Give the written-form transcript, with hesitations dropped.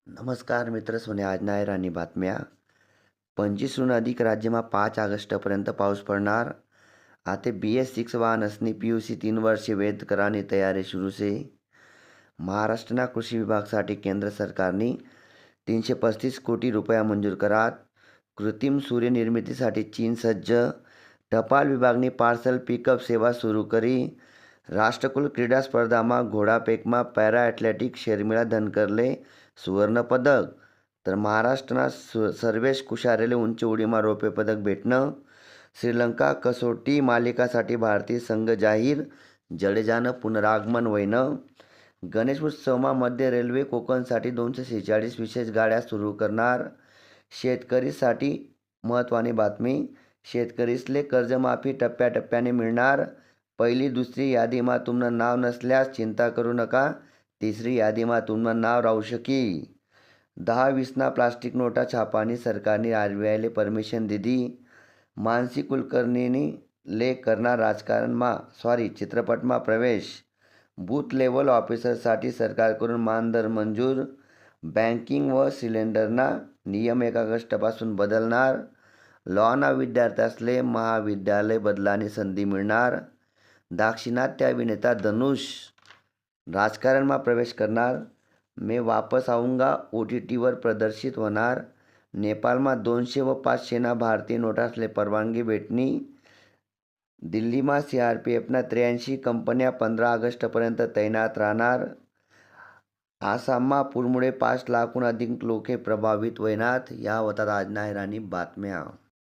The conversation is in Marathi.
नमस्कार मित्र, सोने आज नाही राणी बातम्या. 25हून अधिक राज्यમાં 5 ऑगस्टपर्यंत पाऊस पडणार. आता BS6 વાહન असणे PUC 3 વર્ષે વૈધ કરવાની તૈયારી શરૂ છે. મહારાષ્ટ્રના કૃષિ વિભાગसाठी કેન્દ્ર સરકારની 335 कोटी रुपया मंजूर करात. कृत्रिम सूर्य निर्मितीसाठी चीन सज्ज. टपाल विभागની પાર્સલ પિકઅપ સેવા શરૂ કરી. રાષ્ટ્રકુલ ક્રીડા સ્પર્ધામાં ઘોડાફેંકમાં પેરા એથ્લેટિક શર્મિળા ધનકરને सुवर्णपदक, तर महाराष्ट्राના सर्वेश कुशारेले उंच उडीમાં रौप्य पदक भेटणं. श्रीलंका कसोटी मालिकासाठी भारतीय संघ जाहीर. जडेजानं पुनरागमन होईनं. गणेश उत्सवમાં मध्य रेल्वे कोकणसाठी 246 विशेष गाड्या सुरू करणार. शेतकरीसाठी महत्त्वाची बातमी. शेतकरीसले कर्जमाफी टप्प्याटप्प्याने मिळणार. पहिली दुसरी यादीમાં तुमनं नाव नसल्यास चिंता करू नका. तिसरी यादीમાં तुमनं नाव राहू शकी. 10-20 प्लास्टिक नोटा छापानी सरकारने RBIले परमिशन दिली. मानसी कुलकर्णीनी ले करणार चित्रपटમાં प्रवेश. बूथ लेवल ऑफिसरसाठी सरकारकडून मानदर मंजूर. बँकिंग व सिलेंडरना नियम 1 ऑगस्टपासून बदलणार. लॉना विद्यार्थ्यासले महाविद्यालय बदलानी संधी मिळणार. दाक्षिणात्य अभिनेता धनुष राजकारणમાં प्रवेश करणार. मैं वापस आऊंगा OTTवर प्रदर्शित होणार. नेपाळમાં 200 व 500 भारतीय नोटासले परवानगी भेटणी. दिल्लीમાં CRPFना 83 कंपन्या 15 ऑगस्टपर्यंत तैनात राहणार. आसामમાં पूरमुळे 5 लाखहून अधिक लोके प्रभावित होईनात. या होतात आज नाही राणी बातम्या.